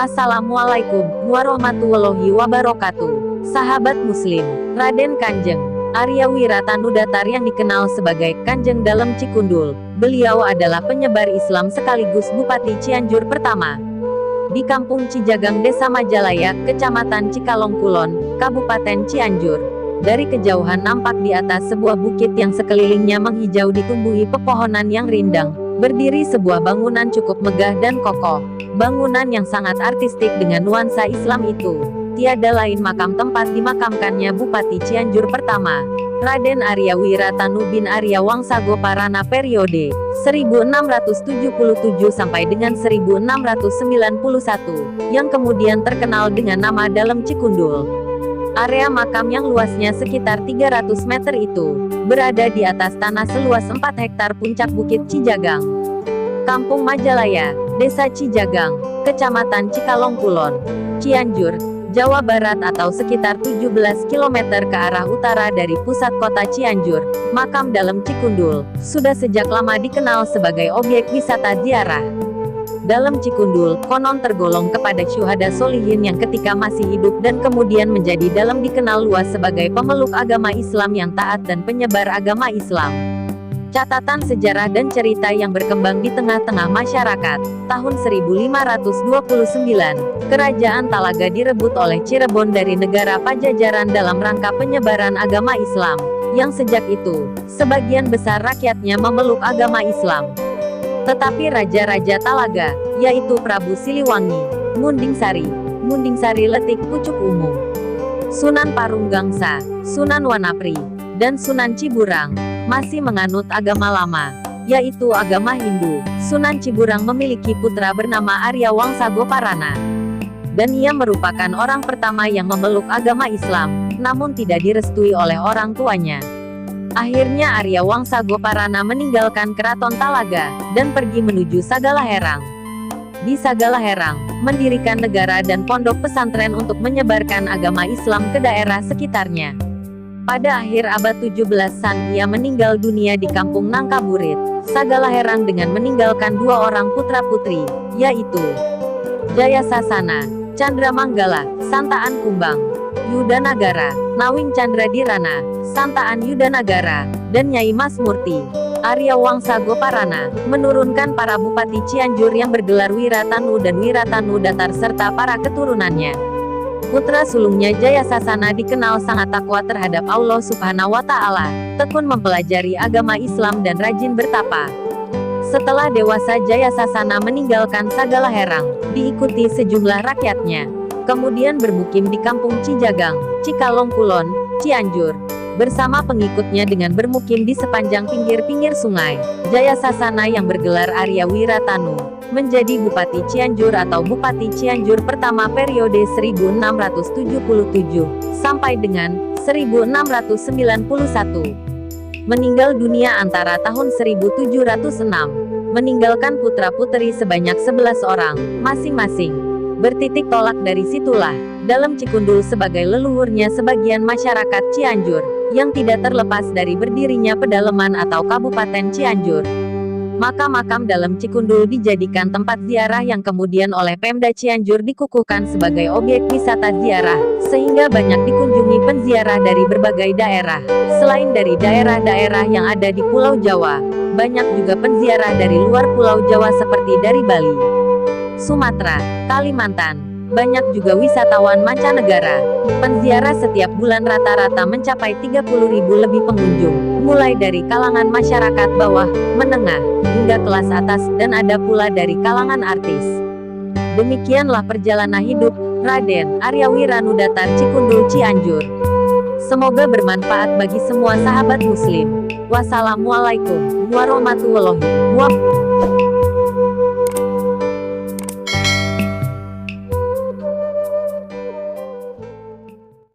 Assalamualaikum warahmatullahi wabarakatuh. Sahabat Muslim, Raden Kanjeng Arya Wiratanudatar yang dikenal sebagai Kanjeng Dalem Cikundul. Beliau adalah penyebar Islam sekaligus Bupati Cianjur pertama. Di Kampung Cijagang, Desa Majalaya, Kecamatan Cikalong Kulon, Kabupaten Cianjur. Dari kejauhan nampak di atas sebuah bukit yang sekelilingnya menghijau ditumbuhi pepohonan yang rindang, berdiri sebuah bangunan cukup megah dan kokoh. Bangunan yang sangat artistik dengan nuansa Islam itu, tiada lain makam tempat dimakamkannya Bupati Cianjur pertama, Raden Arya Wiratanu bin Arya Wangsago Parana periode 1677 sampai dengan 1691, yang kemudian terkenal dengan nama Dalem Cikundul. Area makam yang luasnya sekitar 300 meter itu, berada di atas tanah seluas 4 hektar puncak Bukit Cijagang. Kampung Majalaya, Desa Cijagang, Kecamatan Cikalong Kulon, Cianjur, Jawa Barat atau sekitar 17 km ke arah utara dari pusat kota Cianjur. Makam Dalem Cikundul sudah sejak lama dikenal sebagai objek wisata ziarah. Dalem Cikundul konon tergolong kepada syuhada solihin yang ketika masih hidup dan kemudian menjadi Dalem dikenal luas sebagai pemeluk agama Islam yang taat dan penyebar agama Islam. Catatan sejarah dan cerita yang berkembang di tengah-tengah masyarakat. Tahun 1529, Kerajaan Talaga direbut oleh Cirebon dari negara Pajajaran dalam rangka penyebaran agama Islam, yang sejak itu, sebagian besar rakyatnya memeluk agama Islam. Tetapi Raja-Raja Talaga, yaitu Prabu Siliwangi, Mundingsari Letik Pucuk Umum, Sunan Parunggangsa, Sunan Wanapri, dan Sunan Ciburang, masih menganut agama lama, yaitu agama Hindu. Sunan Ciburang memiliki putra bernama Arya Wangsago Parana, dan ia merupakan orang pertama yang memeluk agama Islam, namun tidak direstui oleh orang tuanya. Akhirnya Arya Wangsago Parana meninggalkan keraton Talaga, dan pergi menuju Sagalaherang. Di Sagalaherang, mendirikan negara dan pondok pesantren untuk menyebarkan agama Islam ke daerah sekitarnya. Pada akhir abad 17-an, ia meninggal dunia di Kampung Nangkaburit, Sagalaherang dengan meninggalkan 2 orang putra-putri, yaitu Jaya Sasana, Candra Manggala, Santaan Kumbang, Yudanagara, Nawing Candra Dirana, Santaan Yudanagara, dan Nyai Mas Murti. Arya Wangsago Parana menurunkan para bupati Cianjur yang bergelar Wiratanu dan Wiratanudatar serta para keturunannya. Putra sulungnya Jaya Sasana dikenal sangat takwa terhadap Allah Subhanahu wa Ta'ala, tekun mempelajari agama Islam dan rajin bertapa. Setelah dewasa, Jaya Sasana meninggalkan Sagalaherang, diikuti sejumlah rakyatnya, kemudian bermukim di Kampung Cijagang, Cikalong Kulon, Cianjur, bersama pengikutnya dengan bermukim di sepanjang pinggir-pinggir sungai. Jaya Sasana yang bergelar Arya Wiratanu menjadi Bupati Cianjur atau Bupati Cianjur pertama periode 1677 sampai dengan 1691. Meninggal dunia antara tahun 1706, meninggalkan putra-putri sebanyak 11 orang, masing-masing. Bertitik tolak dari situlah, Dalem Cikundul sebagai leluhurnya sebagian masyarakat Cianjur, yang tidak terlepas dari berdirinya pedalaman atau Kabupaten Cianjur. Makam-makam Dalem Cikundul dijadikan tempat ziarah yang kemudian oleh Pemda Cianjur dikukuhkan sebagai objek wisata ziarah, sehingga banyak dikunjungi penziarah dari berbagai daerah. Selain dari daerah-daerah yang ada di Pulau Jawa, banyak juga penziarah dari luar Pulau Jawa seperti dari Bali, Sumatera, Kalimantan. Banyak juga wisatawan mancanegara. Penziarah setiap bulan rata-rata mencapai 30.000 lebih pengunjung, mulai dari kalangan masyarakat bawah, menengah, hingga kelas atas, dan ada pula dari kalangan artis. Demikianlah perjalanan hidup Raden Arya Wiratanudatar Cikundul Cianjur. Semoga bermanfaat bagi semua sahabat Muslim. Wassalamualaikum warahmatullahi wabarakatuh.